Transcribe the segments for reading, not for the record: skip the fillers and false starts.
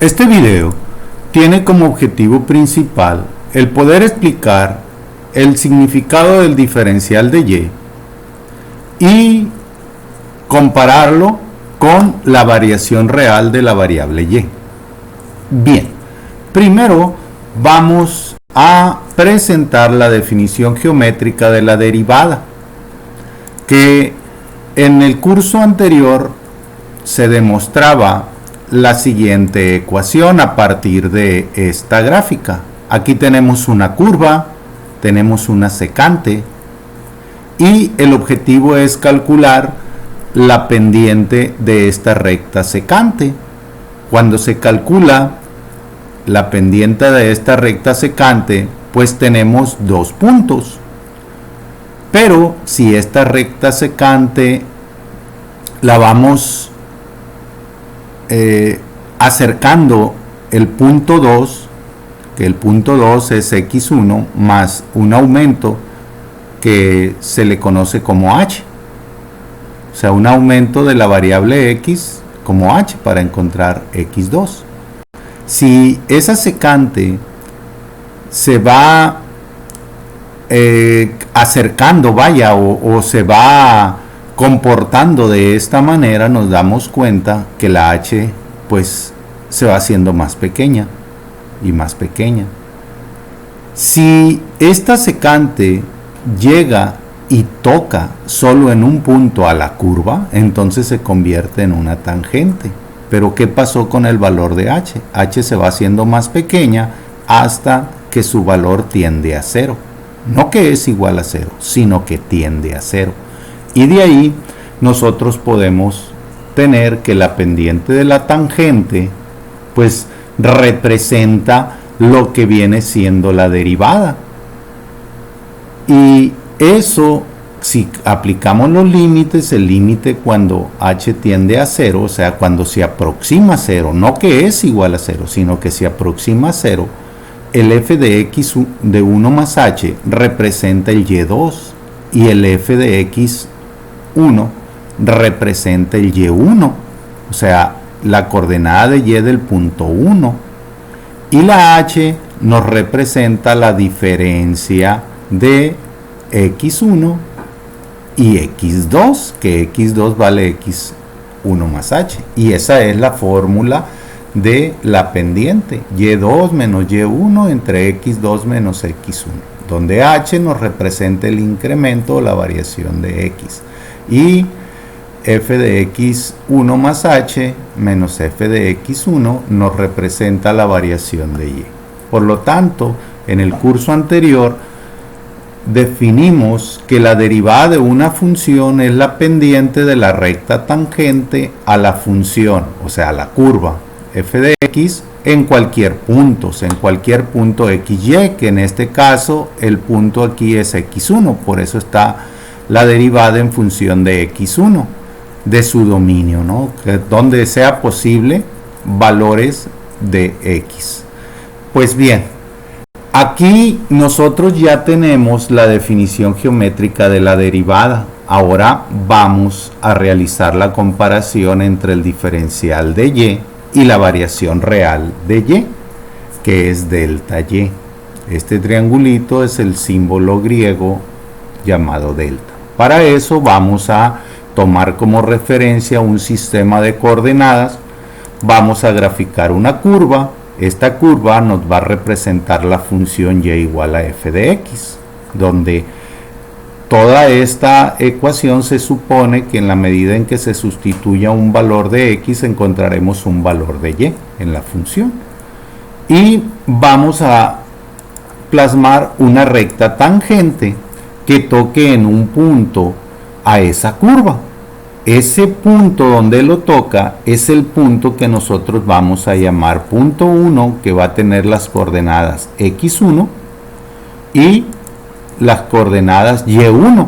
Este video tiene como objetivo principal el poder explicar el significado del diferencial de y compararlo con la variación real de la variable y. Bien, primero vamos a presentar la definición geométrica de la derivada, que en el curso anterior se demostraba la siguiente ecuación a partir de esta gráfica. Aquí tenemos una curva, tenemos una secante y el objetivo es calcular la pendiente de esta recta secante. Cuando se calcula la pendiente de esta recta secante, pues tenemos dos puntos. Pero si esta recta secante la vamos acercando el punto 2, que el punto 2 es x1 más un aumento que se le conoce como h, o sea, un aumento de la variable x como h para encontrar x2. Si esa secante se va acercando, o se va comportando de esta manera, nos damos cuenta que la h pues se va haciendo más pequeña y más pequeña. Si esta secante llega y toca solo en un punto a la curva, entonces se convierte en una tangente. Pero ¿qué pasó con el valor de h? H se va haciendo más pequeña hasta que su valor tiende a 0. No que es igual a 0, sino que tiende a 0. Y de ahí nosotros podemos tener que la pendiente de la tangente pues representa lo que viene siendo la derivada. Y eso, si aplicamos los límites, el límite cuando h tiende a 0, o sea, cuando se aproxima a 0, no que es igual a 0, sino que se aproxima a 0, el f de x de 1 más h representa el y2 y el f de x1 representa el y1, o sea, la coordenada de y del punto 1, y la h nos representa la diferencia de x1 y x2, que x2 vale x1 más h, y esa es la fórmula de la pendiente, y2 menos y1 entre x2 menos x1, donde h nos representa el incremento o la variación de x, y f de x1 más h menos f de x1 nos representa la variación de y. Por lo tanto, en el curso anterior definimos que la derivada de una función es la pendiente de la recta tangente a la función, o sea, a la curva f de x en cualquier punto xy, que en este caso el punto aquí es x1, por eso está la derivada en función de x1 de su dominio, ¿no? Donde sea posible valores de x. Pues bien, aquí nosotros ya tenemos la definición geométrica de la derivada. Ahora vamos a realizar la comparación entre el diferencial de y la variación real de y, que es delta y. Este triangulito es el símbolo griego llamado delta. Para eso vamos a tomar como referencia un sistema de coordenadas. Vamos a graficar una curva. Esta curva nos va a representar la función y igual a f de x, donde toda esta ecuación se supone que en la medida en que se sustituya un valor de x encontraremos un valor de y en la función. Y vamos a plasmar una recta tangente que toque en un punto a esa curva. Ese punto donde lo toca es el punto que nosotros vamos a llamar punto 1, que va a tener las coordenadas x1 y las coordenadas y1,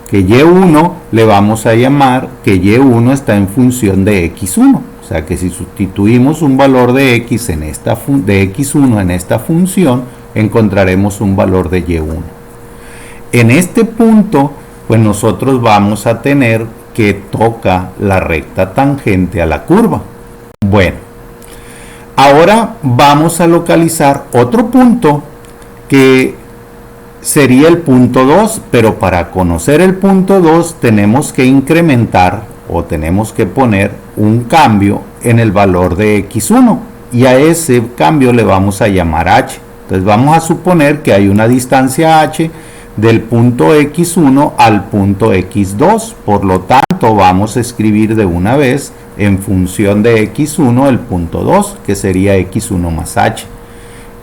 que y1 le vamos a llamar que y1 está en función de x1, o sea que si sustituimos un valor de x en de x1 en esta función, encontraremos un valor de y1. En este punto pues nosotros vamos a tener que toca la recta tangente a la curva. Bueno, Ahora vamos a localizar otro punto que sería el punto 2, pero para conocer el punto 2 tenemos que incrementar o tenemos que poner un cambio en el valor de x1 y a ese cambio le vamos a llamar h. Entonces vamos a suponer que hay una distancia h del punto x1 al punto x2, por lo tanto vamos a escribir de una vez en función de x1 el punto 2, que sería x1 más h,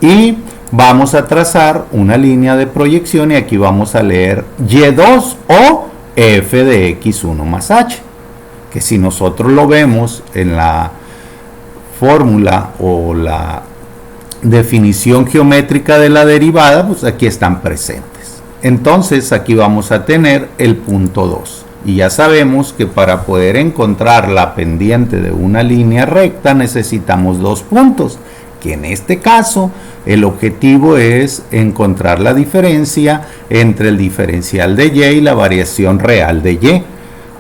y vamos a trazar una línea de proyección y aquí vamos a leer y2 o f de x1 más h, que si nosotros lo vemos en la fórmula o la definición geométrica de la derivada, pues aquí están presentes. Entonces aquí vamos a tener el punto 2 y ya sabemos que para poder encontrar la pendiente de una línea recta necesitamos dos puntos, que en este caso el objetivo es encontrar la diferencia entre el diferencial de y y la variación real de y.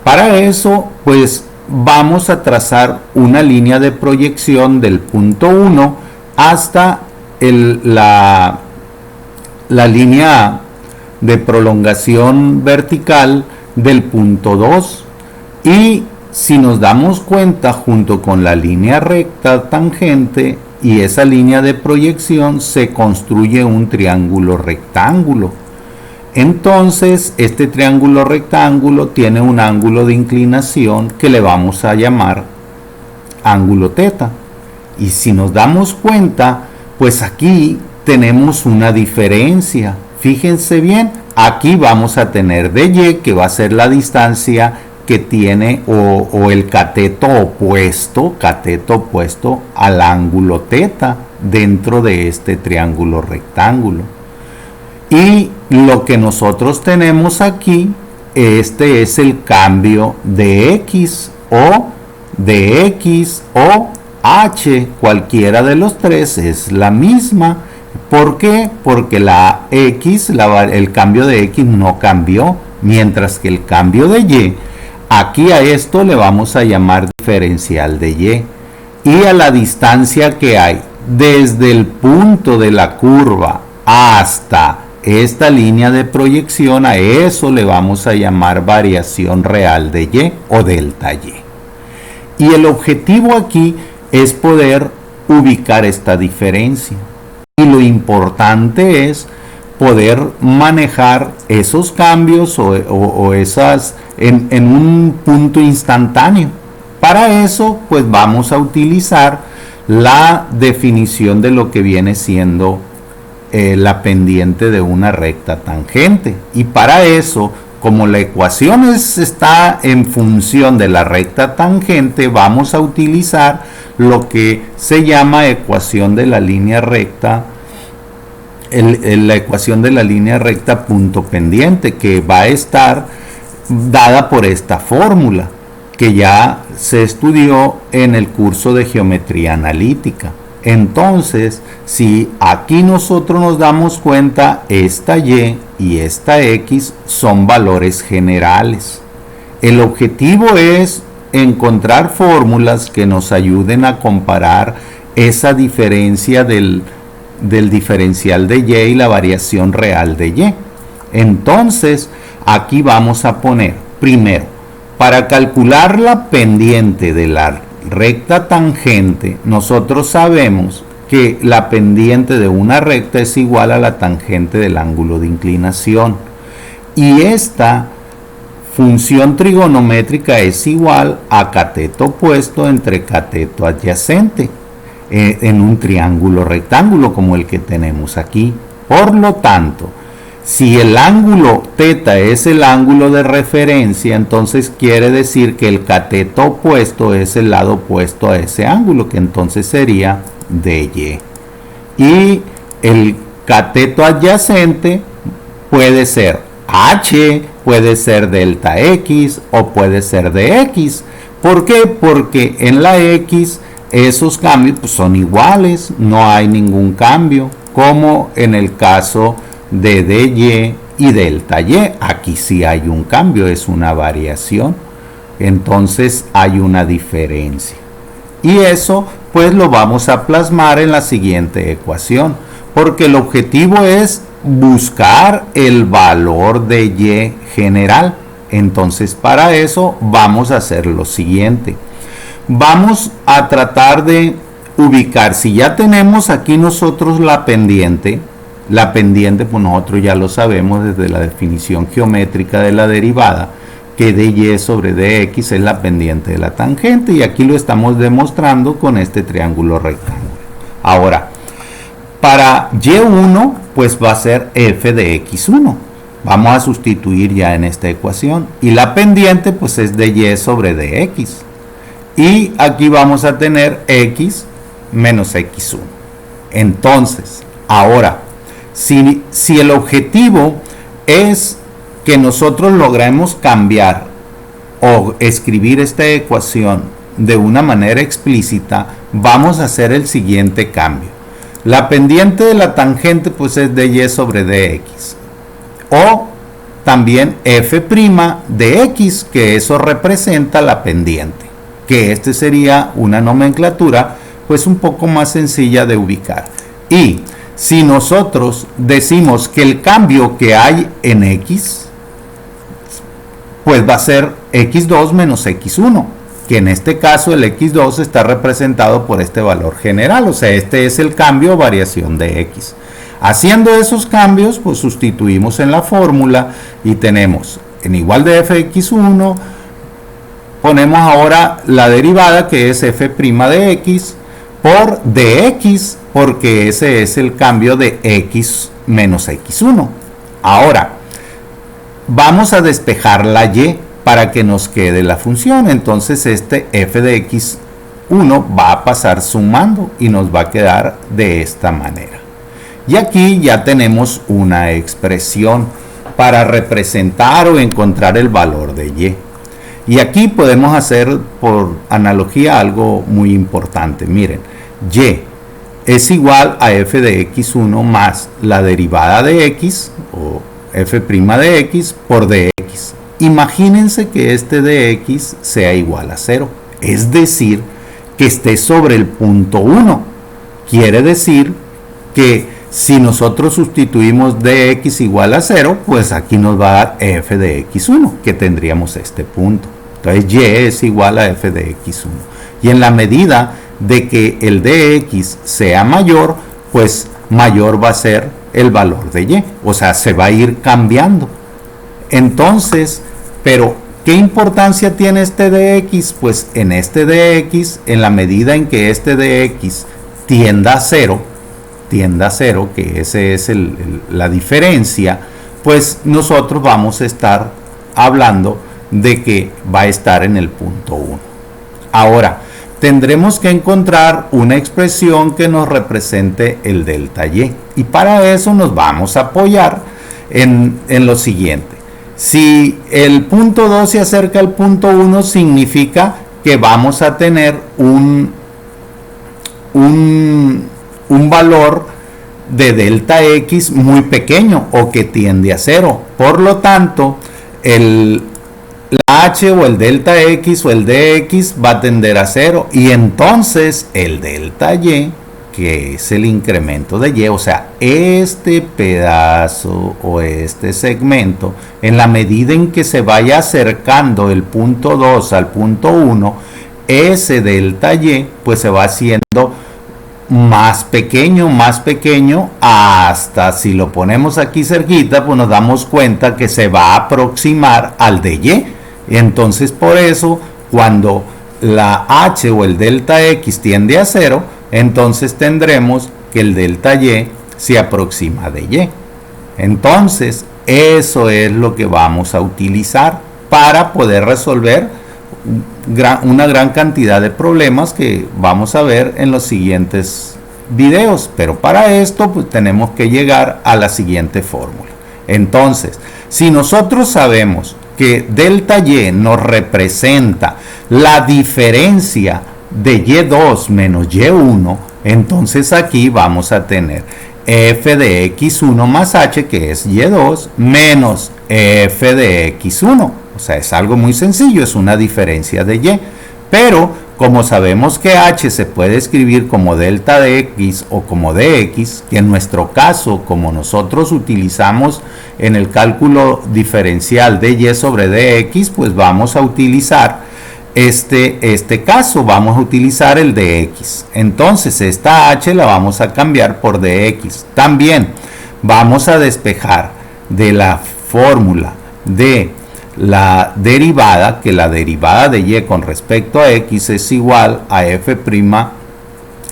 Para eso pues vamos a trazar una línea de proyección del punto 1 hasta la línea de prolongación vertical del punto 2 y si nos damos cuenta, junto con la línea recta tangente y esa línea de proyección se construye un triángulo rectángulo. Entonces este triángulo rectángulo tiene un ángulo de inclinación que le vamos a llamar ángulo teta, y si nos damos cuenta, pues aquí tenemos una diferencia. Fíjense bien, aquí vamos a tener de y, que va a ser la distancia que tiene o el cateto opuesto al ángulo teta dentro de este triángulo rectángulo. Y lo que nosotros tenemos aquí, este es el cambio de x o h, cualquiera de los tres es la misma. ¿Por qué? Porque la x, el cambio de x no cambió, mientras que el cambio de y, aquí a esto le vamos a llamar diferencial de y. Y a la distancia que hay desde el punto de la curva hasta esta línea de proyección, a eso le vamos a llamar variación real de y o delta y. Y el objetivo aquí es poder ubicar esta diferencia. Y lo importante es poder manejar esos cambios o esas en un punto instantáneo. Para eso, pues vamos a utilizar la definición de lo que viene siendo la pendiente de una recta tangente. Y para eso, como la ecuación está en función de la recta tangente, vamos a utilizar lo que se llama ecuación de la línea recta, la ecuación de la línea recta punto pendiente, que va a estar dada por esta fórmula que ya se estudió en el curso de geometría analítica. Entonces, si aquí nosotros nos damos cuenta, esta y esta x son valores generales. El objetivo es encontrar fórmulas que nos ayuden a comparar esa diferencia del diferencial de y y la variación real de y. Entonces, aquí vamos a poner, primero, para calcular la pendiente de la recta tangente, nosotros sabemos que la pendiente de una recta es igual a la tangente del ángulo de inclinación. Y esta función trigonométrica es igual a cateto opuesto entre cateto adyacente en un triángulo rectángulo como el que tenemos aquí. Por lo tanto, si el ángulo teta es el ángulo de referencia, entonces quiere decir que el cateto opuesto es el lado opuesto a ese ángulo, que entonces sería dy. Y el cateto adyacente puede ser h, puede ser delta x o puede ser de x. ¿Por qué? Porque en la x esos cambios pues, son iguales, no hay ningún cambio, como en el caso de dy y delta y. Aquí sí hay un cambio, es una variación, entonces hay una diferencia. Y eso pues lo vamos a plasmar en la siguiente ecuación, porque el objetivo es buscar el valor de y general. Entonces para eso vamos a hacer lo siguiente. Vamos a tratar de ubicar, si ya tenemos aquí nosotros la pendiente pues nosotros ya lo sabemos desde la definición geométrica de la derivada, que dy sobre dx es la pendiente de la tangente, y aquí lo estamos demostrando con este triángulo rectángulo. Ahora, para y1 pues va a ser f de x1. Vamos a sustituir ya en esta ecuación, y la pendiente pues es dy sobre dx, y aquí vamos a tener x menos x1. Entonces, ahora, si el objetivo es que nosotros logremos cambiar o escribir esta ecuación de una manera explícita, vamos a hacer el siguiente cambio. La pendiente de la tangente pues es dy sobre dx, o también f' de x, que eso representa la pendiente, que este sería una nomenclatura pues un poco más sencilla de ubicar. Y si nosotros decimos que el cambio que hay en x pues va a ser x2 menos x1, que en este caso el x2 está representado por este valor general, o sea, este es el cambio o variación de x. Haciendo esos cambios, pues sustituimos en la fórmula y tenemos en igual de fx1, ponemos ahora la derivada que es f' de x por dx, porque ese es el cambio de x menos x1. Ahora, vamos a despejar la y para que nos quede la función. Entonces este f de x1 va a pasar sumando y nos va a quedar de esta manera. Y aquí ya tenemos una expresión para representar o encontrar el valor de y. Y aquí podemos hacer por analogía algo muy importante. Miren, y es igual a f de x1 más la derivada de x, o f' de x por dx. Imagínense que este dx sea igual a 0, es decir, que esté sobre el punto 1. Quiere decir que si nosotros sustituimos dx igual a 0, pues aquí nos va a dar f de x1, que tendríamos este punto. Entonces y es igual a f de x1. Y en la medida de que el dx sea mayor, pues mayor va a ser el valor de y, o sea, se va a ir cambiando. Entonces, pero ¿qué importancia tiene este dx? Pues en este dx, en la medida en que este dx tienda a 0, que ese es la diferencia, pues nosotros vamos a estar hablando de que va a estar en el punto 1. Ahora, tendremos que encontrar una expresión que nos represente el delta y. Y para eso nos vamos a apoyar en lo siguiente. Si el punto 2 se acerca al punto 1, significa que vamos a tener un valor de delta x muy pequeño o que tiende a 0. Por lo tanto, la h o el delta x o el dx va a tender a 0, y entonces el delta y, que es el incremento de y, o sea, este pedazo o este segmento, en la medida en que se vaya acercando el punto 2 al punto 1, ese delta y pues se va haciendo más pequeño, hasta, si lo ponemos aquí cerquita, pues nos damos cuenta que se va a aproximar al de y. Entonces por eso, cuando la h o el delta x tiende a 0, entonces tendremos que el delta y se aproxima de y. Entonces eso es lo que vamos a utilizar para poder resolver una gran cantidad de problemas que vamos a ver en los siguientes videos. Pero para esto pues tenemos que llegar a la siguiente fórmula. Entonces, si nosotros sabemos que delta y nos representa la diferencia de y2 menos y1, entonces aquí vamos a tener f de x1 más h, que es y2, menos f de x1. O sea, es algo muy sencillo, es una diferencia de y. Pero como sabemos que h se puede escribir como delta de x o como dx, que en nuestro caso, como nosotros utilizamos en el cálculo diferencial de y sobre dx, pues vamos a utilizar este caso, vamos a utilizar el dx. Entonces esta h la vamos a cambiar por dx. También vamos a despejar de la fórmula de la derivada, que la derivada de y con respecto a x es igual a f'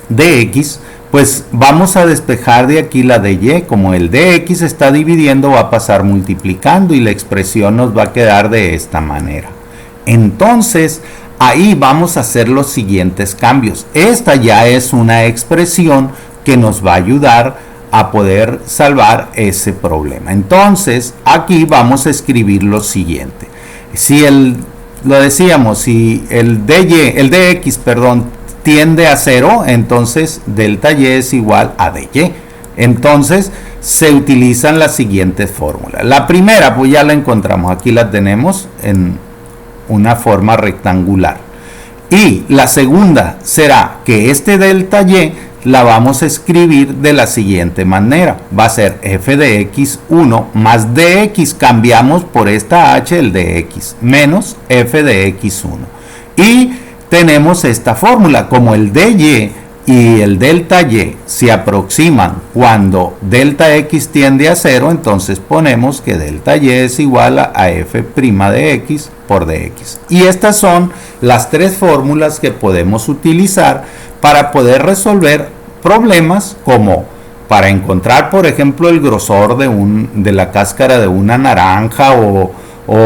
de x, pues vamos a despejar de aquí la de y. Como el dx está dividiendo, va a pasar multiplicando y la expresión nos va a quedar de esta manera. Entonces ahí vamos a hacer los siguientes cambios. Esta ya es una expresión que nos va a ayudar a poder salvar ese problema. Entonces aquí vamos a escribir lo siguiente. Si lo decíamos, si el dx, tiende a 0, entonces delta y es igual a dy. Entonces se utilizan las siguientes fórmulas. La primera, pues ya la encontramos, aquí la tenemos en una forma rectangular. Y la segunda será que este delta y la vamos a escribir de la siguiente manera. Va a ser f de x1 más dx, cambiamos por esta h el dx, menos f de x1. Y tenemos esta fórmula, como el dy y el delta y se aproximan cuando delta x tiende a 0, entonces ponemos que delta y es igual a f' de x por dx. Y estas son las tres fórmulas que podemos utilizar para poder resolver problemas, como para encontrar, por ejemplo, el grosor de la cáscara de una naranja o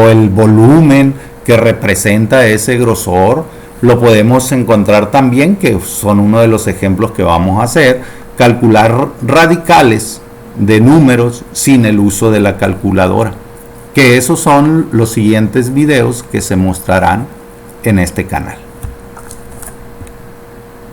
el volumen que representa ese grosor. Lo podemos encontrar también, que son uno de los ejemplos que vamos a hacer, calcular radicales de números sin el uso de la calculadora, que esos son los siguientes videos que se mostrarán en este canal.